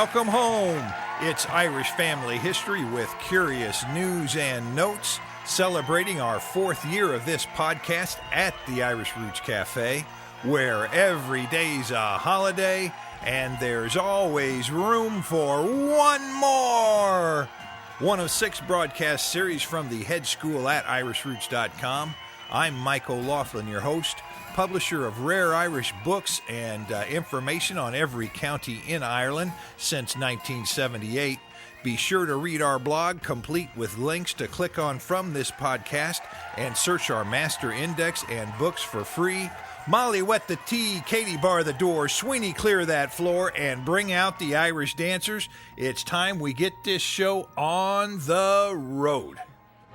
Welcome home. It's Irish Family History with curious news and notes, celebrating our fourth year of this podcast at the Irish Roots Cafe, where every day's a holiday and there's always room for one more. One of 6 broadcast series from the Hedge School at IrishRoots.com. I'm Mike OLaughlin, your host, publisher of rare Irish books and information on every county in Ireland since 1978. Be sure to read our blog, complete with links to click on from this podcast, and search our master index and books for free. Molly, wet the tea, Katie, bar the door, Sweeney, clear that floor, and bring out the Irish dancers. It's time we get this show on the road.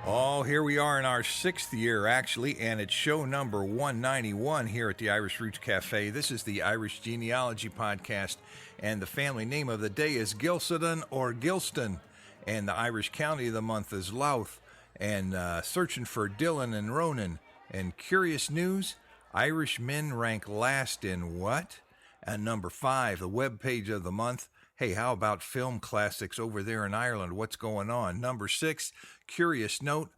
Oh, here we are in our 6th year, actually, and it's show number 191 here at the Irish Roots Cafe. This is the Irish Genealogy podcast, and the family name of the day is Gilsedon or Gilston, and the Irish county of the month is Louth, and searching for Dillan and Ronan. And curious news, Irish men rank last in what? And number 5, the web page of the month. Hey, how about film classics over there in Ireland? What's going on? Number 6, curious note,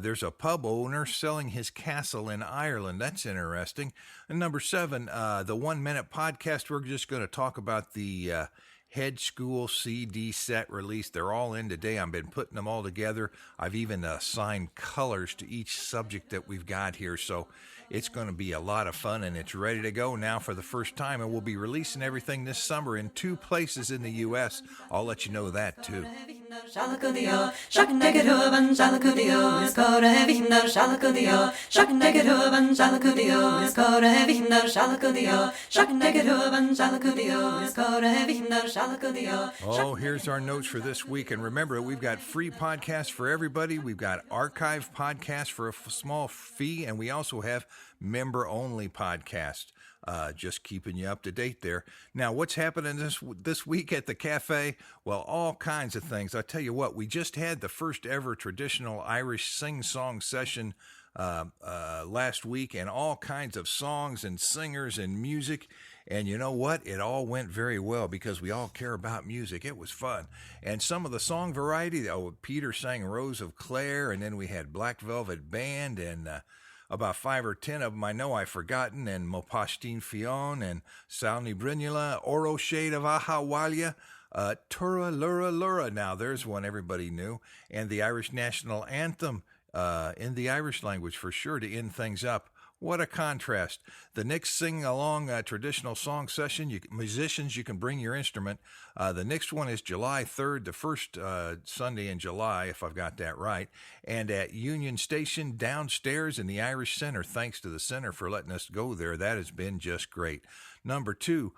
there's a pub owner selling his castle in Ireland. That's interesting. And number 7, the 1 minute podcast, we're just going to talk about the Hedge School CD set release. They're all in today. I've been putting them all together. I've even assigned colors to each subject that we've got here. So it's going to be a lot of fun, and it's ready to go now for the first time. And we'll be releasing everything this summer in 2 places in the U.S. I'll let you know that, too. Oh, here's our notes for this week. And remember, we've got free podcasts for everybody. We've got archive podcasts for a small fee, and we also have member-only podcasts. Just keeping you up to date there. Now, what's happening this week at the cafe? Well, all kinds of things. I'll tell you what, we just had the first ever traditional Irish sing-song session last week, and all kinds of songs and singers and music. And you know what? It all went very well because we all care about music. It was fun. And some of the song variety, Peter sang Rose of Clare, and then we had Black Velvet Band, and about 5 or 10 of them I know I've forgotten, and Mopashtin Fionn, and Salni Brynula, Oro Shade of Ahawalia, Tura Lura Lura. Now, there's one everybody knew. And the Irish National Anthem in the Irish language, for sure, to end things up. What a contrast. The next sing-along traditional song session, musicians, you can bring your instrument. The next one is July 3rd, the first Sunday in July, if I've got that right, and at Union Station downstairs in the Irish Center. Thanks to the Center for letting us go there. That has been just great. Number 2,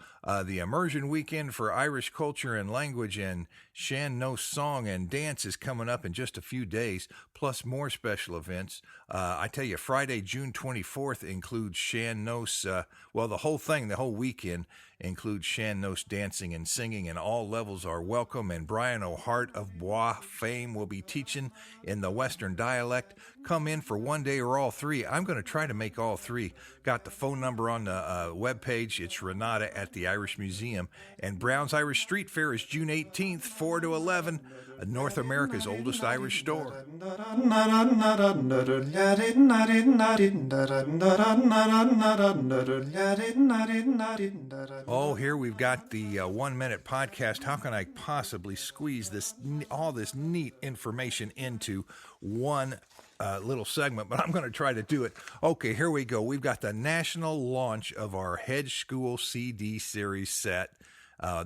the immersion weekend for Irish culture and language and Shan Nos song and dance is coming up in just a few days, plus more special events. I tell you, Friday, June 24th includes Shan Nos, the whole thing, the whole weekend includes Shan Nos dancing and singing, and all levels are welcome. And Brian O'Hart of Bois fame will be teaching in the Western dialect. Come in for one day or all 3. I'm going to try to make all 3. Got the phone number on the webpage. It's Renata at the Irish Museum. And Brown's Irish Street Fair is June 18th, 4 to 11. North America's oldest Irish store. Oh, here we've got the 1 minute podcast. How can I possibly squeeze all this neat information into one little segment? But I'm going to try to do it. Okay, here we go. We've got the national launch of our Hedge School CD series set.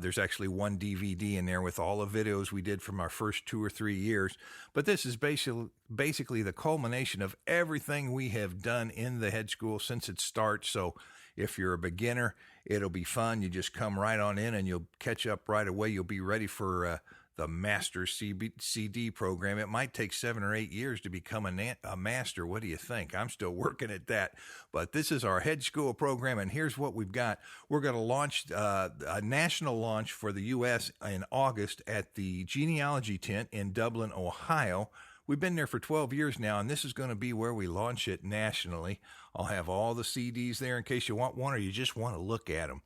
There's actually one DVD in there with all the videos we did from our first 2 or 3 years. But this is basically the culmination of everything we have done in the Hedge School since its start. So if you're a beginner, it'll be fun. You just come right on in and you'll catch up right away. You'll be ready for the master CD program. It might take 7 or 8 years to become a master. What do you think? I'm still working at that. But this is our Hedge School program, and here's what we've got. We're going to launch a national launch for the U.S. in August at the Genealogy tent in Dublin, Ohio. We've been there for 12 years now, and this is going to be where we launch it nationally. I'll have all the CDs there in case you want one or you just want to look at them.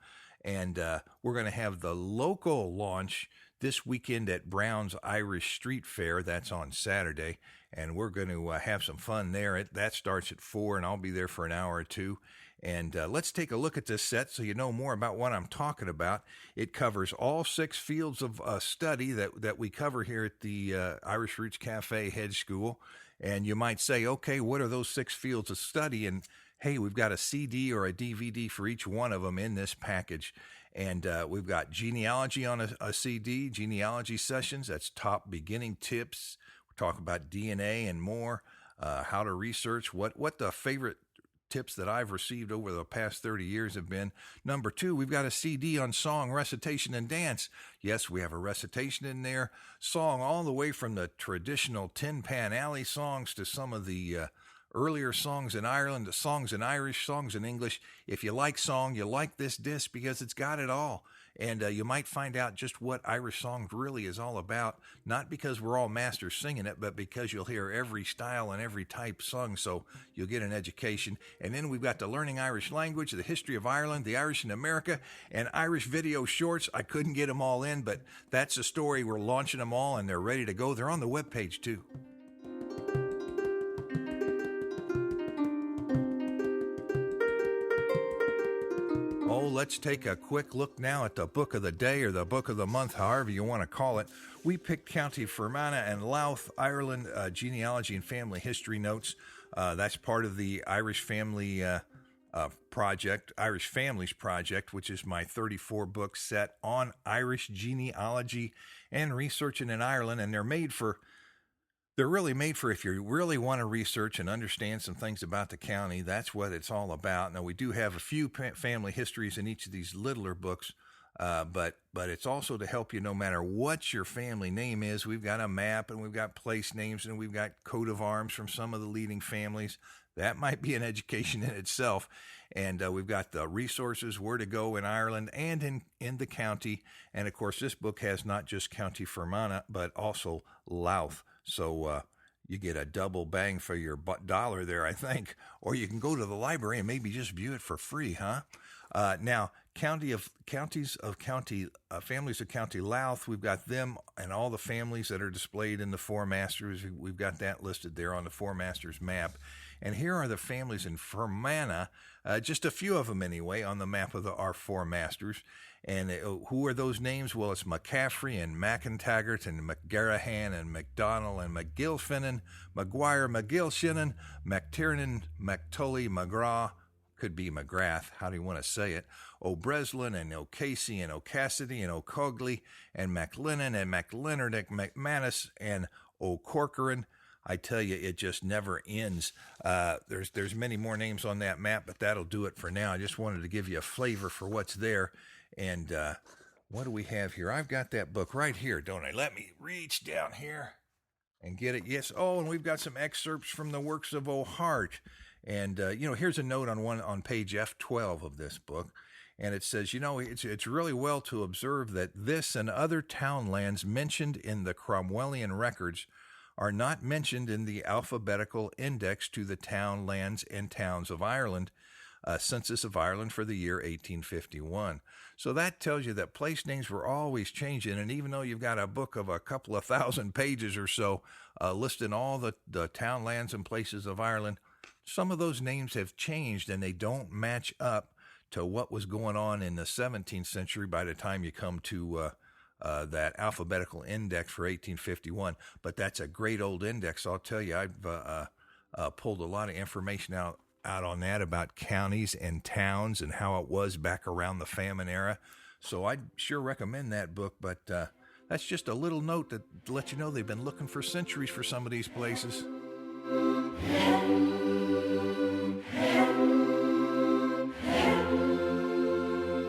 And we're going to have the local launch this weekend at Brown's Irish Street Fair. That's on Saturday, and we're going to have some fun there. That starts at 4, and I'll be there for an hour or two. And let's take a look at this set so you know more about what I'm talking about. It covers all 6 fields of study that we cover here at the Irish Roots Cafe Hedge School. And you might say, okay, what are those 6 fields of study? And hey, we've got a CD or a DVD for each one of them in this package. And we've got genealogy on a CD, genealogy sessions. That's top beginning tips. We're talking about DNA and more, how to research, what the favorite tips that I've received over the past 30 years have been. Number 2, we've got a CD on song, recitation, and dance. Yes, we have a recitation in there. Song all the way from the traditional Tin Pan Alley songs to some of the earlier songs in Ireland, the songs in Irish, songs in English. If you like song, you like this disc because it's got it all. And you might find out just what Irish songs really is all about, not because we're all masters singing it, but because you'll hear every style and every type sung, so you'll get an education. And then we've got the Learning Irish Language, the History of Ireland, the Irish in America, and Irish video shorts. I couldn't get them all in, but that's the story. We're launching them all, and they're ready to go. They're on the webpage, too. Let's take a quick look now at the book of the day or the book of the month, however you want to call it. We picked County Fermanagh and Louth Ireland genealogy and family history notes. That's part of the Irish Family Project, Irish Families Project, which is my 34-book set on Irish genealogy and researching in Ireland. And they're really made for if you really want to research and understand some things about the county. That's what it's all about. Now, we do have a few family histories in each of these littler books, but it's also to help you no matter what your family name is. We've got a map, and we've got place names, and we've got coat of arms from some of the leading families. That might be an education in itself. And we've got the resources, where to go in Ireland and in the county. And, of course, this book has not just County Fermanagh, but also Louth. So you get a double bang for your dollar there, I think. Or you can go to the library and maybe just view it for free, huh? Now, families of County Louth, we've got them and all the families that are displayed in the Four Masters. We've got that listed there on the Four Masters map. And here are the families in Fermanagh, just a few of them anyway, on the map of our Four Masters. And who are those names? Well, it's McCaffrey and McIntaggart and McGarahan and McDonnell and McGilfinnan, McGuire, McGilshinan, McTiernan, McTully, McGraw, could be McGrath, how do you want to say it? O'Breslin and O'Casey and O'Cassidy and O'Cogley and McLennan and McLeonard and McManus and O'Corcoran. I tell you, it just never ends. There's many more names on that map, but that'll do it for now. I just wanted to give you a flavor for what's there. And what do we have here? I've got that book right here, don't I? Let me reach down here and get it. Yes. Oh, and we've got some excerpts from the works of O'Hart. And, here's a note on page F12 of this book. And it says, it's really well to observe that this and other townlands mentioned in the Cromwellian records are not mentioned in the alphabetical index to the townlands and towns of Ireland, Census of Ireland for the year 1851. So that tells you that place names were always changing, and even though you've got a book of a couple of thousand pages or so listing all the townlands and places of Ireland, some of those names have changed, and they don't match up to what was going on in the 17th century by the time you come to that alphabetical index for 1851. But that's a great old index. I'll tell you, I've pulled a lot of information out on that about counties and towns and how it was back around the famine era. So I'd sure recommend that book, but that's just a little note to let you know they've been looking for centuries for some of these places.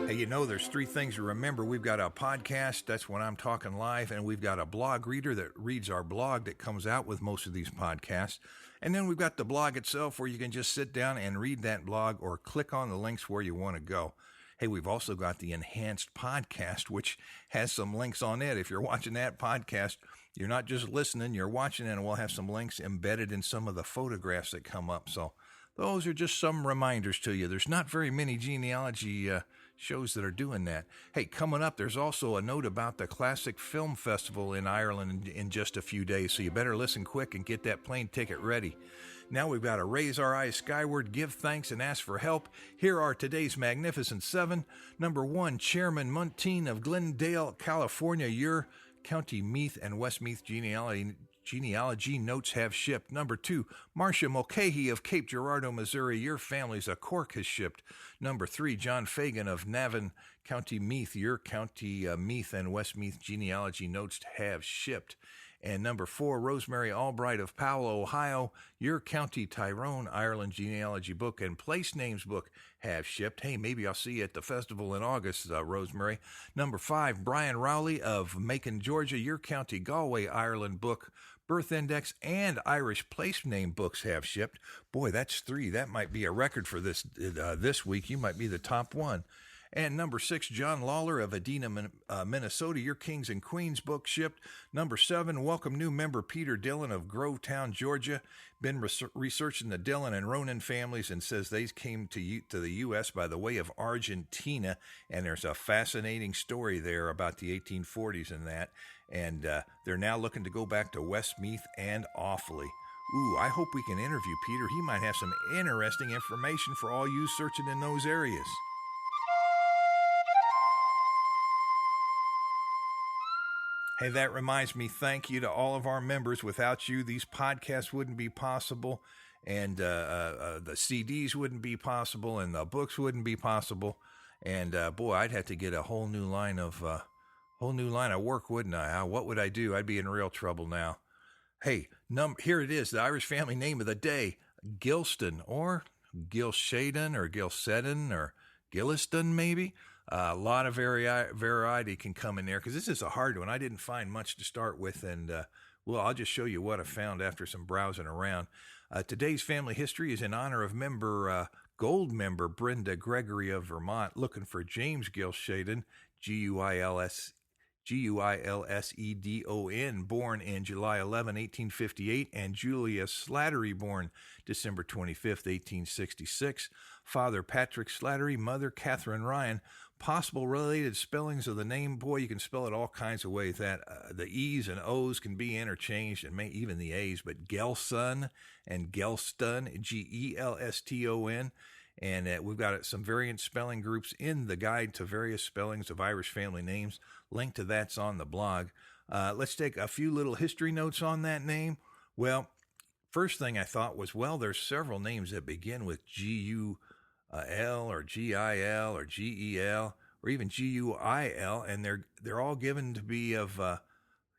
Hey, there's 3 things to remember. We've got a podcast, that's when I'm talking live, and we've got a blog reader that reads our blog that comes out with most of these podcasts. And then we've got the blog itself where you can just sit down and read that blog or click on the links where you want to go. Hey, we've also got the enhanced podcast, which has some links on it. If you're watching that podcast, you're not just listening, you're watching it, and we'll have some links embedded in some of the photographs that come up. So those are just some reminders to you. There's not very many genealogy shows that are doing that. Hey, coming up, there's also a note about the Classic Film Festival in Ireland in just a few days, so you better listen quick and get that plane ticket ready. Now we've got to raise our eyes skyward, give thanks, and ask for help. Here are today's Magnificent Seven. Number 1, Chairman Muntean of Glendale, California. Your County Meath and Westmeath genealogy notes have shipped. Number 2, Marcia Mulcahy of Cape Girardeau, Missouri. Your family's a cork has shipped. Number 3, John Fagan of Navan, County Meath. Your County Meath and Westmeath genealogy notes have shipped. And number 4, Rosemary Albright of Powell, Ohio. Your County Tyrone, Ireland genealogy book and place names book have shipped. Hey, maybe I'll see you at the festival in August, Rosemary. Number 5, Brian Rowley of Macon, Georgia. Your County Galway, Ireland book, birth index, and Irish place name books have shipped. Boy, that's 3. That might be a record for this week. You might be the top one. And number 6, John Lawler of Edina, Minnesota. Your Kings and Queens book shipped. Number 7, welcome new member Peter Dillan of Grovetown, Georgia. Been researching the Dillan and Ronan families and says they came to the U.S. by the way of Argentina. And there's a fascinating story there about the 1840s and that. And they're now looking to go back to Westmeath and Offaly. Ooh, I hope we can interview Peter. He might have some interesting information for all you searching in those areas. Hey, that reminds me, thank you to all of our members. Without you, these podcasts wouldn't be possible, and the CDs wouldn't be possible, and the books wouldn't be possible. And boy, I'd have to get a whole new line of work, wouldn't I? What would I do? I'd be in real trouble now. Hey, here it is, the Irish family name of the day: Gilston, or Guilsedon, or Guilsedon, or Guilsedon, maybe. A lot of variety can come in there because this is a hard one. I didn't find much to start with, and I'll just show you what I found after some browsing around. Today's family history is in honor of gold member Brenda Gregory of Vermont, looking for James Guilsedon, Guilsedon, born in July 11, 1858, and Julia Slattery, born December 25th, 1866. Father Patrick Slattery, mother Catherine Ryan. Possible related spellings of the name, boy, you can spell it all kinds of ways. That the E's and O's can be interchanged, and even the A's, but Gilson and Gilston, Gelston. And we've got some variant spelling groups in the guide to various spellings of Irish family names. Link to that's on the blog. Let's take a few little history notes on that name. Well, first thing I thought was, there's several names that begin with G-U-L or G-I-L or G-E-L or even G-U-I-L, and they're all given to be of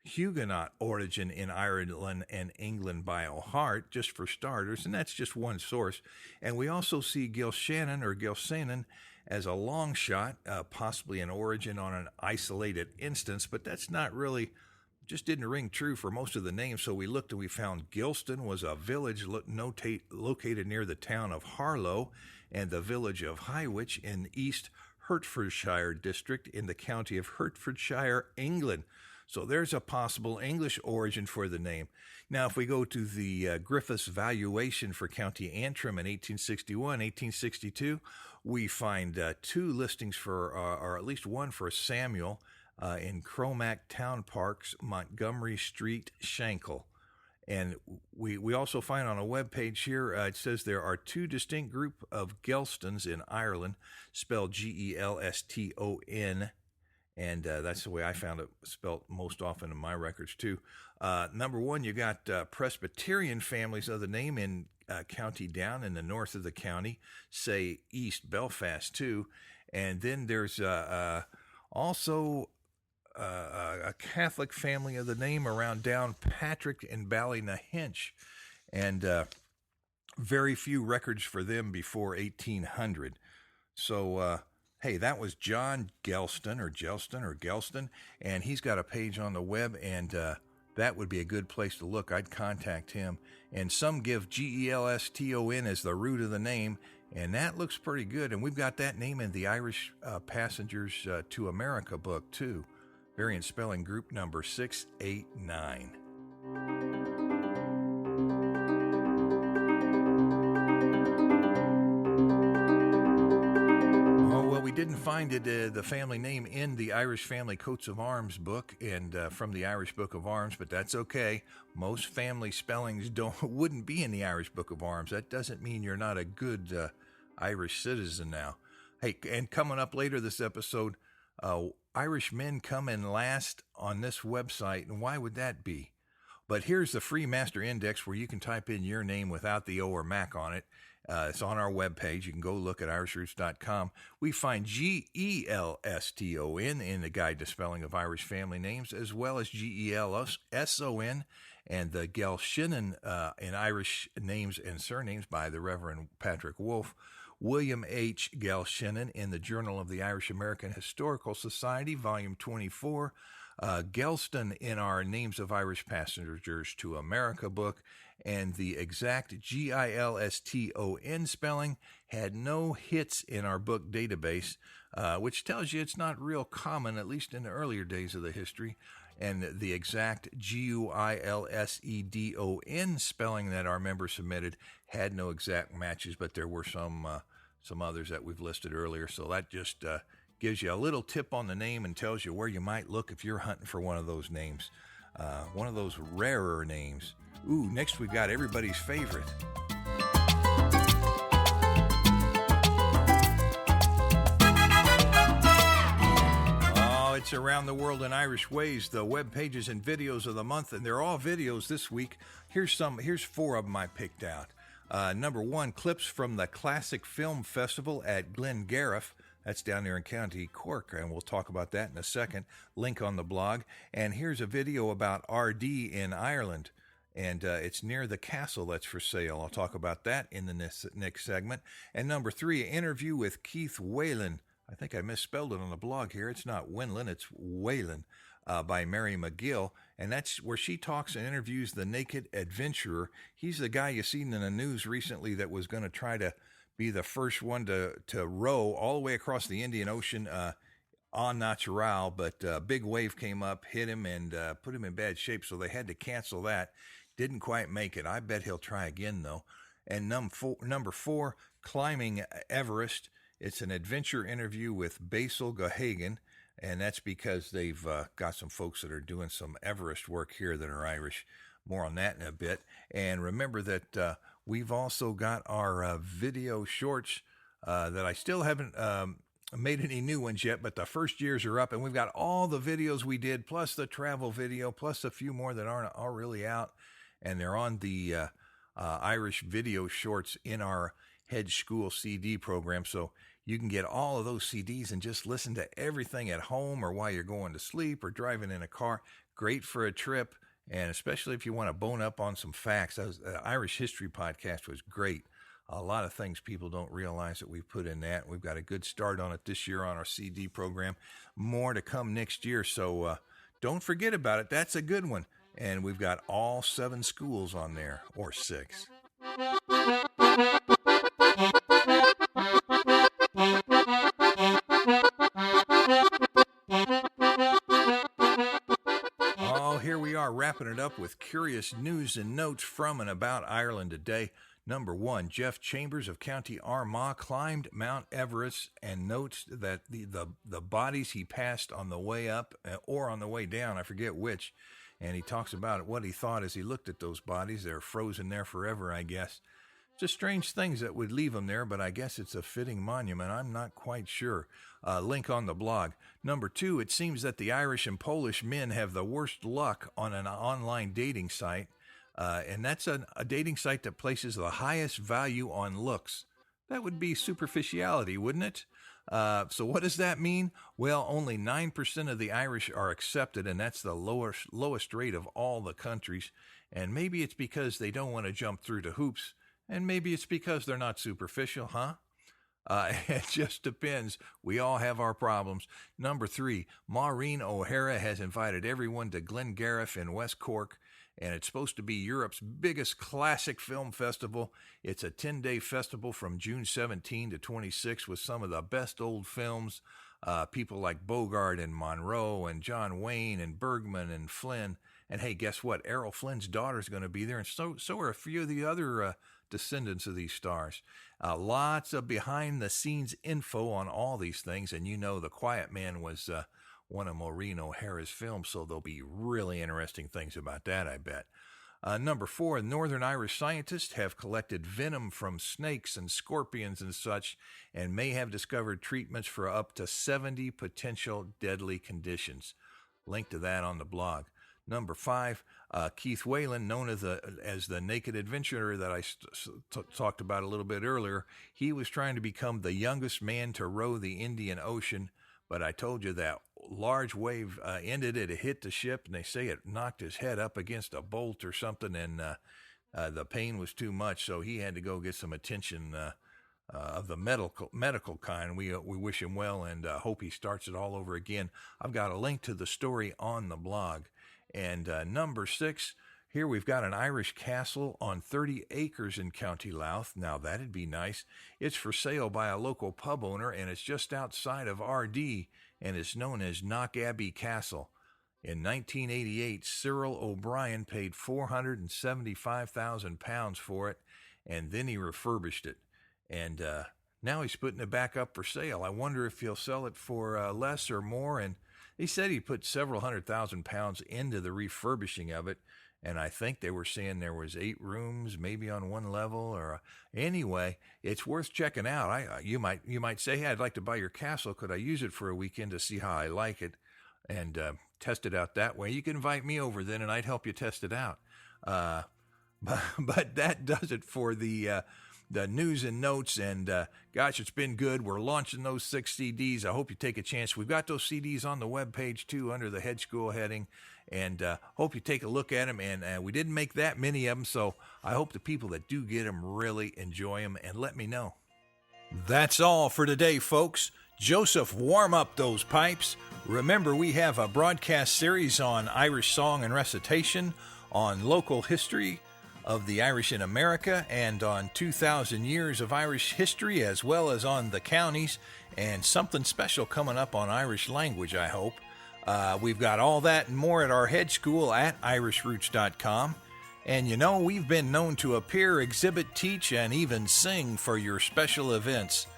Huguenot origin in Ireland and England by O'Hart, just for starters, and that's just one source. And we also see Gilshannon or Gilsenan as a long shot, possibly an origin on an isolated instance, but that's not really, just didn't ring true for most of the names. So we looked and we found Gilston was a village located near the town of Harlow and the village of Highwich in East Hertfordshire district in the county of Hertfordshire, England. So there's a possible English origin for the name. Now, if we go to the Griffiths valuation for County Antrim in 1861, 1862, we find 2 listings for, or at least one for Samuel in Cromack Town Parks, Montgomery Street, Shankle. And we also find on a web page here, it says there are 2 distinct group of Gilstons in Ireland, spelled G-E-L-S-T-O-N. And that's the way I found it spelt most often in my records, too. Number 1, you got Presbyterian families of the name in County Down in the north of the county, say East Belfast, too. And then there's also a Catholic family of the name around Downpatrick and Ballynahinch. And very few records for them before 1800. So... hey, that was John Gelston, and he's got a page on the web, and that would be a good place to look. I'd contact him. And some give Gelston as the root of the name, and that looks pretty good. And we've got that name in the Irish Passengers to America book, too. Variant spelling group number 689. We didn't find the family name in the Irish Family Coats of Arms book and from the Irish Book of Arms, but that's okay. Most family spellings wouldn't be in the Irish Book of Arms. That doesn't mean you're not a good Irish citizen now. Hey, and coming up later this episode, Irish men come in last on this website, and why would that be? But here's the free master index where you can type in your name without the O or Mac on it. It's on our webpage. You can go look at irishroots.com. We find Gelston in the Guide to Spelling of Irish Family Names, as well as Gelson and the Gilston in Irish Names and Surnames by the Reverend Patrick Wolfe. William H. Gilston in the Journal of the Irish American Historical Society, Volume 24. Gilston in our Names of Irish Passengers to America book, and the exact Gilston spelling had no hits in our book database, which tells you it's not real common, at least in the earlier days of the history. And the exact Guilsedon spelling that our members submitted had no exact matches, but there were some others that we've listed earlier. So that just gives you a little tip on the name and tells you where you might look if you're hunting for one of those names, one of those rarer names. Ooh, next we've got everybody's favorite. Oh, it's Around the World in Irish Ways, the web pages and videos of the month, and they're all videos this week. Here's 4 of them I picked out. Number 1, clips from the Classic Film Festival at Glengarriff. That's down there in County Cork, and we'll talk about that in a second. Link on the blog. And here's a video about RD in Ireland, and it's near the castle that's for sale. I'll talk about that in the next segment. And number 3, interview with Keith Whalen. I think I misspelled it on the blog here. It's not Whenlan, it's Whalen, by Mary McGill, and that's where she talks and interviews the naked adventurer. He's the guy you seen in the news recently that was going to try to be the first one to row all the way across the Indian Ocean en natural, but a big wave came up, hit him, and put him in bad shape, so they had to cancel that. Didn't quite make it. I bet he'll try again, though. And number 4, climbing Everest. It's an adventure interview with Basil Gahagan, and that's because they've got some folks that are doing some Everest work here that are Irish. More on that in a bit. And remember that we've also got our video shorts that I still haven't made any new ones yet, but the first years are up, and we've got all the videos we did, plus the travel video, plus a few more that aren't really out, and they're on the Irish video shorts in our Hedge School CD program, so you can get all of those CDs and just listen to everything at home or while you're going to sleep or driving in a car. Great for a trip, and especially if you want to bone up on some facts. The Irish History podcast was great. A lot of things people don't realize that we've put in that. We've got a good start on it this year on our CD program. More to come next year, so don't forget about it. That's a good one. And we've got all 7 schools on there, or 6. Oh, here we are wrapping it up with curious news and notes from and about Ireland today. Number 1, Jeff Chambers of County Armagh climbed Mount Everest and notes that the bodies he passed on the way up or on the way down, I forget which, and he talks about what he thought as he looked at those bodies. They're frozen there forever, I guess. Just strange things that would leave them there, but I guess it's a fitting monument. I'm not quite sure. Link on the blog. Number 2, it seems that the Irish and Polish men have the worst luck on an online dating site. And that's a dating site that places the highest value on looks. That would be superficiality, wouldn't it? So what does that mean? Well, only 9% of the Irish are accepted, and that's the lowest rate of all the countries. And maybe it's because they don't want to jump through the hoops, and maybe it's because they're not superficial, huh? It just depends. We all have our problems. Number 3, Maureen O'Hara has invited everyone to Glengarriff in West Cork, and it's supposed to be Europe's biggest classic film festival. It's a 10-day festival from June 17 to 26 with some of the best old films, people like Bogart and Monroe and John Wayne and Bergman and Flynn, And hey, guess what? Errol Flynn's daughter's going to be there, and so are a few of the other descendants of these stars. Lots of behind-the-scenes info on all these things, and The Quiet Man was one of Maureen O'Hara's films, so there'll be really interesting things about that, I bet. Number 4, Northern Irish scientists have collected venom from snakes and scorpions and such, and may have discovered treatments for up to 70 potential deadly conditions. Link to that on the blog. Number 5, Keith Whalen, known as the Naked Adventurer that I talked about a little bit earlier, he was trying to become the youngest man to row the Indian Ocean, but I told you that large wave ended it. It hit the ship, and they say it knocked his head up against a bolt or something, and the pain was too much, so he had to go get some attention of the medical kind. We wish him well and hope he starts it all over again. I've got a link to the story on the blog. And number 6, here we've got an Irish castle on 30 acres in County Louth. Now, that'd be nice. It's for sale by a local pub owner, and it's just outside of RD, and it's known as Knock Abbey Castle. In 1988, Cyril O'Brien paid £475,000 for it, and then he refurbished it. And now he's putting it back up for sale. I wonder if he'll sell it for less or more, and he said he put several £100,000 into the refurbishing of it, and I think they were saying there was 8 rooms, maybe on one level, or anyway, it's worth checking out. You might say, hey, I'd like to buy your castle. Could I use it for a weekend to see how I like it and test it out that way? You can invite me over then, and I'd help you test it out. But that does it for the news and notes, and gosh, it's been good. We're launching those 6 CDs. I hope you take a chance. We've got those CDs on the webpage, too, under the Hedge School heading, and hope you take a look at them, and we didn't make that many of them, so I hope the people that do get them really enjoy them, and let me know. That's all for today, folks. Joseph, warm up those pipes. Remember, we have a broadcast series on Irish song and recitation, on local history of the Irish in America, and on 2,000 years of Irish history, as well as on the counties, and something special coming up on Irish language, I hope. We've got all that and more at our Hedge School at irishroots.com. And we've been known to appear, exhibit, teach, and even sing for your special events.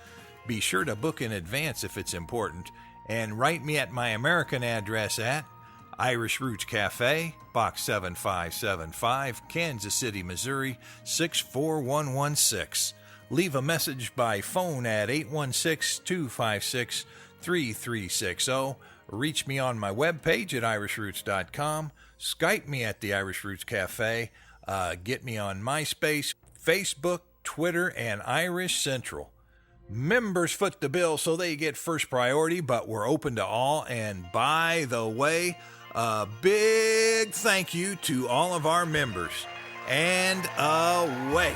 Be sure to book in advance if it's important, and write me at my American address at Irish Roots Cafe, Box 7575, Kansas City, Missouri, 64116. Leave a message by phone at 816-256-3360. Reach me on my webpage at irishroots.com. Skype me at the Irish Roots Cafe. Get me on MySpace, Facebook, Twitter, and Irish Central. Members foot the bill so they get first priority, but we're open to all. And by the way, a big thank you to all of our members. And away.